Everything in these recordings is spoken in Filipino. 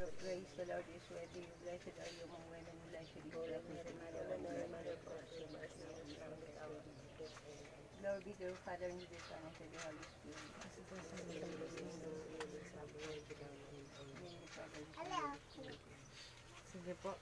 full of grace, the Lord is with you. Blessed are you among women, and blessed is the fruit of your womb, Mary, Mother of God, Lord be to the Father, and to the Son, and to the Holy Spirit. Sige po.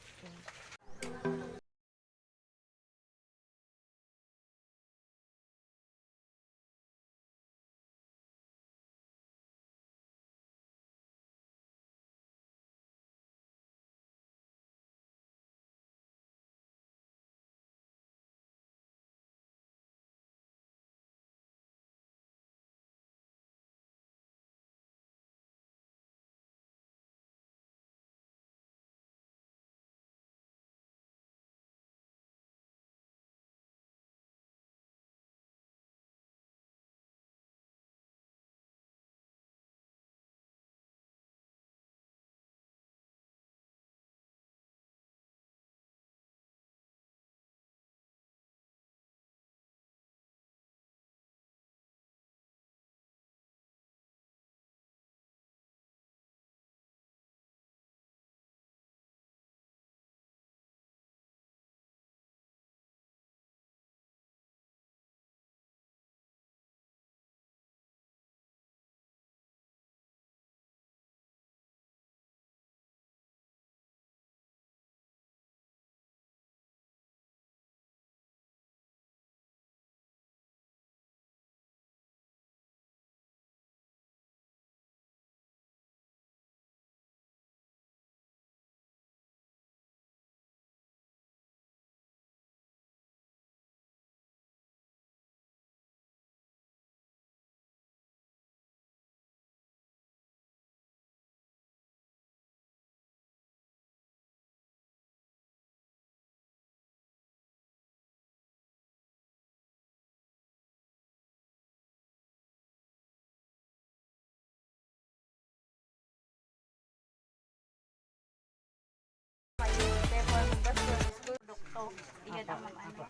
Iyan ang ano.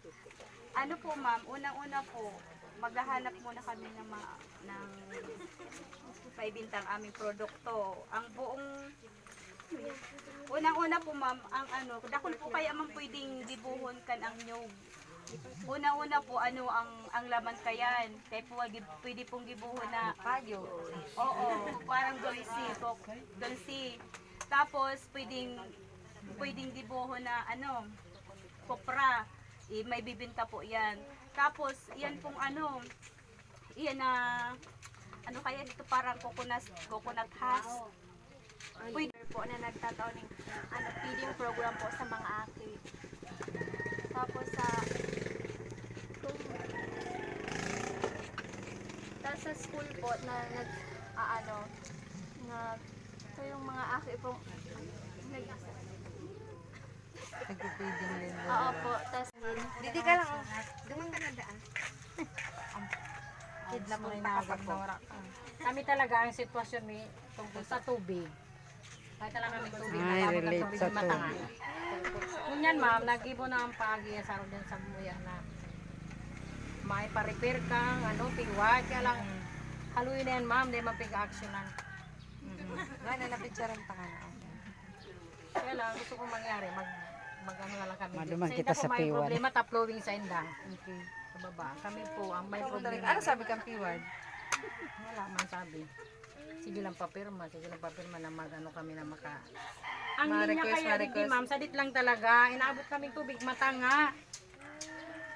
Ano po ma'am, unang-una po, maghahanap muna kami ng paibintang aming produkto. Ang buong unang-una po ma'am, ang ano, dakol po kaya man pwedeng dibuhon kan ang nyug. Unang-una po ano ang laman kayan. Kaya po pwede pong gibuhon na Kayo. oo, parang donsi. Tapos pwedeng dibuhon na ano, kopra. May bibinta po 'yan. Tapos yan pong ano, yan na ano kaya dito parang coconut husk. Pwede Po na nagtataon ng feeding program po sa mga aki. Tapos sa school po na ito yung mga aki po Nagpipiding din doon. oo po. Tapos Didi ka lang. Dumang ka na daan. Kidnap mo nakapagdora. Kami talaga ang sitwasyon ni tungkol sa tubig. Kahit alam namin tubig, Ay, natapos ng relate tubig sa ng matangan. Ngunyan ma'am, nag-ibo na ang pagi sa din sa muya na may pa-repair kang, piwat, kaya lang haluin na yan ma'am, di mapig-actionan. Gana na picturean pa ka na. Kaya lang, gusto kong mangyari, mag-ano na lang kami. Maduman Sa kita inda sa po may piwan. problema, taplowing sa inda. Okay. Sa baba, kami po ang may problema. Ano sabi kang piwad? Wala man sabi. Sige lang papirma na mag-ano kami na maka... Ang linya kaya hindi ma'am, sadit lang talaga. Inaabot kaming tubig, matanga.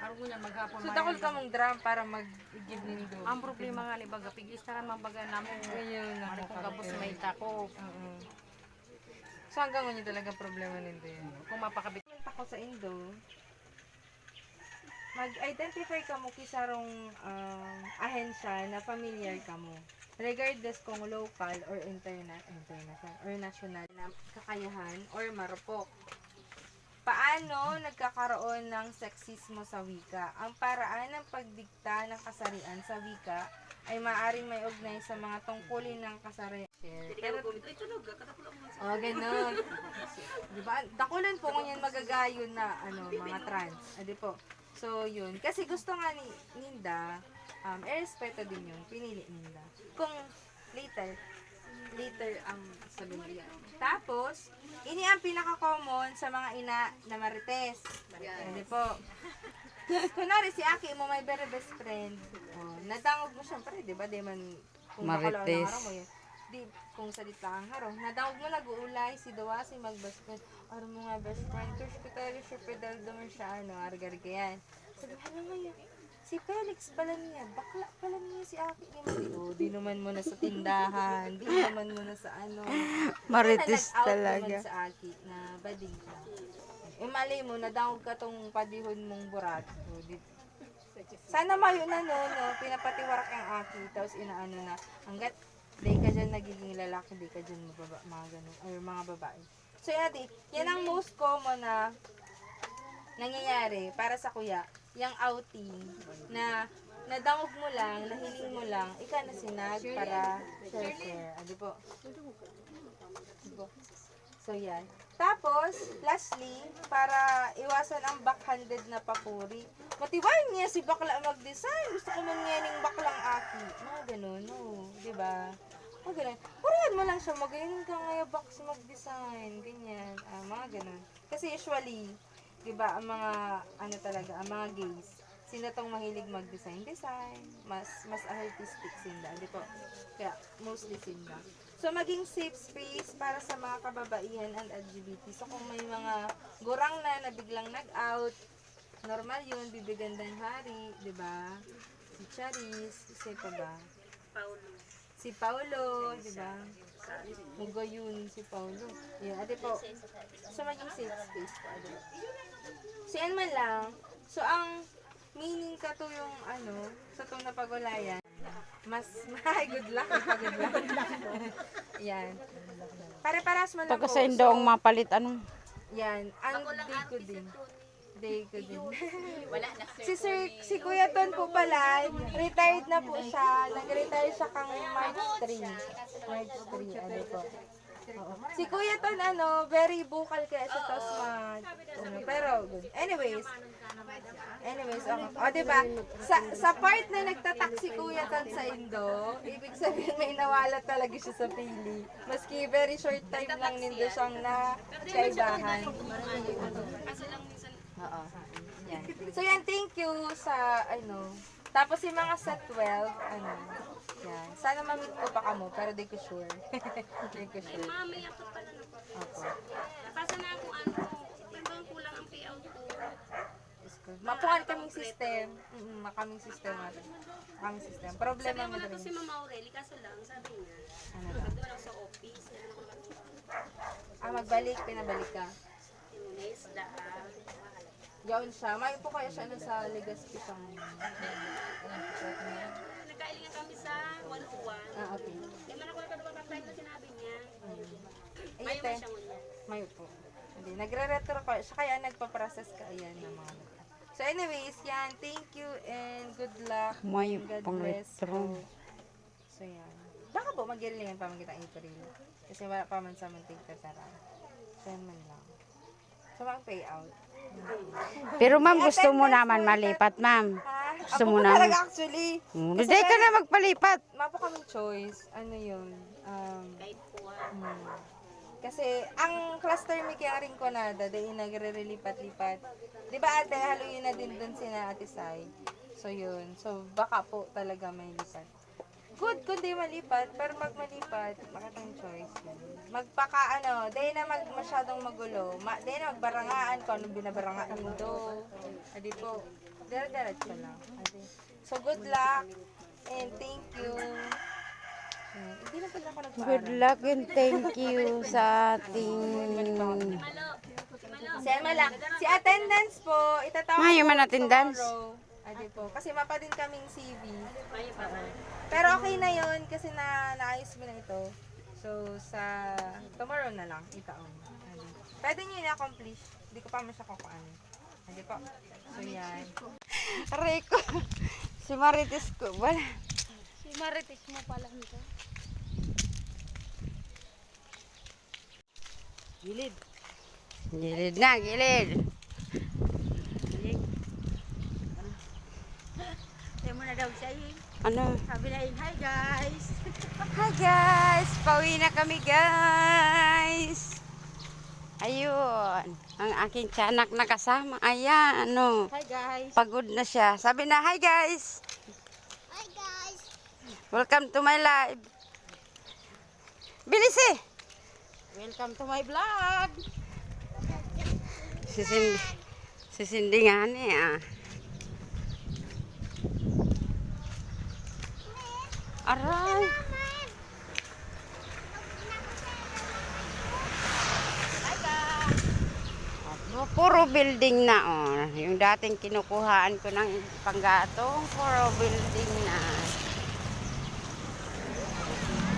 Araw ko niya maghapon. So, dakol ka mong drum para mag-give nindo. Ang problema nga ni baga, pigistaran mabaga namin. Ayun, Mari kong gabos may tako. So, hanggang ngayon talaga problema nito yun. Kung mapakabit. Ako sa Indo, mag-identify ka mo kisarong ahensya na familiar ka mo. Regardless kung local or international or national na kakayahan or marupok. Paano nagkakaroon ng seksismo sa wika? Ang paraan ng pagdikta ng kasarian sa wika ay maaaring may ugnay sa mga tungkulin ng kasarian. Pero, ganun. Diba? Dakulan po ngunyan magagayon na mga trans. Adi po. So, yun. Kasi gusto nga ni Ninda, respeto din yun. Pinili Ninda. Kung later, liter ang sabihin. Tapos, ini ang pinaka-common sa mga ina na marites. Hindi po. Kunwari si Aki mo may very best friend. Oh, nadangog mo syempre, di ba? Di man, kung bakalaw ng araw mo yun. Di, kung salit lang ang haro. Nadangog mo nag-uulay, si Dawa, si mag-best friend. Araw mo nga best friend, Tush Pitali, siya pedal naman siya, ano, argar yan. Sabi, ano mo yun? Si Felix pala niya, bakla pala niya si Aki niya. Oh, di naman mo na sa tindahan, di naman mo na sa ano. Marites Nag-out talaga. naman sa Aki na bading ka. Eh, malay mo, nadangog ka tong padihon mong burat. So, sana mayo na no, pinapatiwarak ang Aki, tapos inaano na, hanggat di ka dyan nagiging lalaki, di ka dyan mababa, mga ganun, or mga babae. So, yan ang most common na nangyayari para sa kuya, yung outing, na nadangog mo lang, nahiling mo lang, ika na sinag para share. Adi po. So, yan. Tapos, lastly, para iwasan ang backhanded na papuri, matiwain niya si bakla mag-design. Gusto ko man niya ng baklang Aki. Mga ganun, no. Diba? Mga ganun. Purihan mo lang siya, magayon ka ngayon box mag-design. Ganyan. Mga ganun. Kasi usually, diba, ang mga, ano talaga, ang mga gays, sila tong mahilig mag-design. Mas artistic sila. Di po? Kaya, mostly sila. So, maging safe space para sa mga kababaihan and LGBT. So, kung may mga gurang na biglang nag-out, normal yun, bibigyan ng hari, di ba? Si Charis, si pa ba? Si Paulo, di ba? Mugo yun, si Paulo. Yun, ate po. So, maging safe space po. Ate. So, yan man lang. So, ang meaning ka to yung ano, sa itong napagulayan, mas good luck. Good luck. Yan. Pare-paras man lang Pagka po. sa indoong mapalit, ano? Yan. Ang day ko din. Si Kuya Ton po pala, retired na po siya. Nag-retire siya kang March 3. March 3, ano po. Oo. Si Kuya Ton, very vocal kaya siya, tapos pero good. Anyways, okay. O, diba? Sa part na nagtatak si Kuya Ton sa Indo, ibig sabihin may nawala talaga siya sa pili. Maski very short time lang nindo siyang kaibahan. Oo. Yan. So yan, thank you sa tapos yung mga sa 12, yan. Sana ma-meet ko pa kamo, pero di ko sure. Di ko sure. Mami, ako pala na po. Opo. Napasa na ako bang kulang ang payout ko. Mapuhan kaming system. Makaming system natin. Makaming system. Problema Sabi mo mo na to rin. si Mama Aureli, kaso lang, sabi niya, Ano ba? doon ako sa office, yan ako Magbalik, pinabalik ka. yung isda. Yaon siya. May po kaya siya sa Legazpi siyang... Nagkailingan kami sa 101. Okay. Di man ako nagkaduwa time na sinabi niya. Ay, Mayo ate. man siya ngunyan. May po. Hindi. Nagre-retro ko. Siya kaya nagpa-process ka. Ayan ng mga So anyways, yan. Thank you and good luck. May And God pang bless retro. po. So yan. Baka po mag-ilingan pa magkita April. Kasi wala pa man sa munting tatara. So yan man lang. So mag-payout. Pero ma'am, gusto mo naman malipat, ma'am. Ha? Gusto Ako mo po naman. talaga actually. Hindi ka na magpalipat. Mapo kaming choice. Ano yun? Kahit po, Kasi ang cluster may kaya rin ko na dahil nagre-relipat-lipat. Di ba ate, haluin na din dun sina Ate Sai. So yun. So baka po talaga may lipat. Good kung di malipat, pero pag malipat, makatang choice. Magpaka dahil na masyadong magulo. Dahil na magbarangaan kung anong binabarangaan do. Adi po, dire-diretso lang. Adi. So good luck and thank you. Hindi na pala ako nagpaaral. Good luck and thank you sa ating... Si Emma lang. Si attendance po, itatawag Ngayon ko man attendance? tomorrow. Adi po. Kasi mapa din kaming CV. Pero okay na yun kasi naayos mo na ito. So, sa tomorrow na lang, itaon. Adi. Pwede nyo i-accomplish. Hindi ko pa masya kukuan. Adi po. So, yan. Aray ko. Si Marites ko. Wala. Si Marites mo pala nito. Gilid. Gilid na, gilid. Sabi mo na daw siya Ano? Sabi na hi guys. Hi guys! Pauwi na kami guys! Ayun. Ang aking tiyanak na kasama. Ayan, ano. Hi guys. Pagod na siya. Sabi na, hi guys! Hi guys. Welcome to my live. Bilis eh! Welcome to my vlog. Si Cindy nga ni ah. Aray! Puro building na oh. Yung dating kinukuhaan ko ng panggatong, puro building na.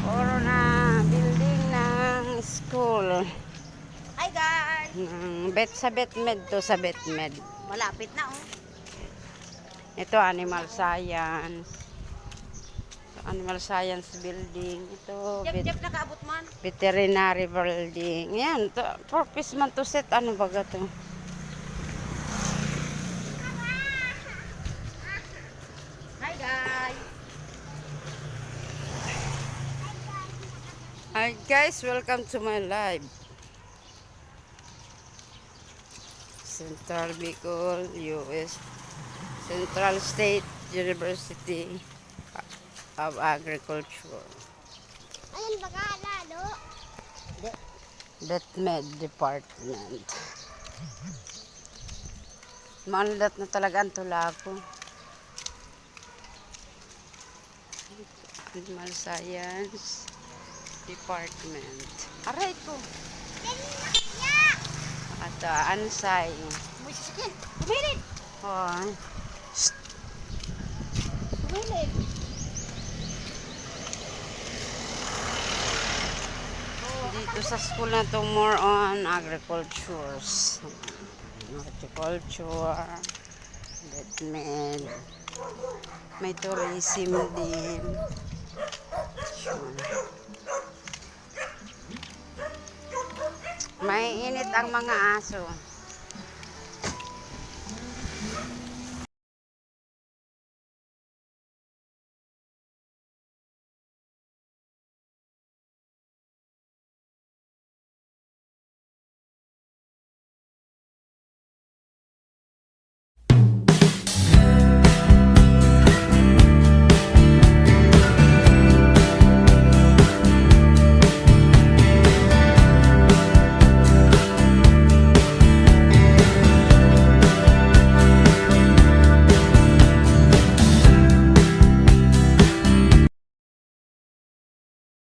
Puro na building ng school. Hi guys. Sa Betmed to sa Betmed. Malapit na oh. Ito animal science. Animal science building. Ito Jep nakaabot man. veterinary building. Yan, purpose man to set. Ano ba to? Hi guys. Hi guys, welcome to my live. Central Bicol, US. Central State University of Agriculture. Ayun baka lalo. Betmed Department. Maandat na talaga ang tula ko. Animal Science Department. Aray ko. At Ansay. Kumilit. Oh. Kumilit. Dito sa school na to, more on agricultures. Horticulture, Betmed. May tourism din. May init ang mga aso.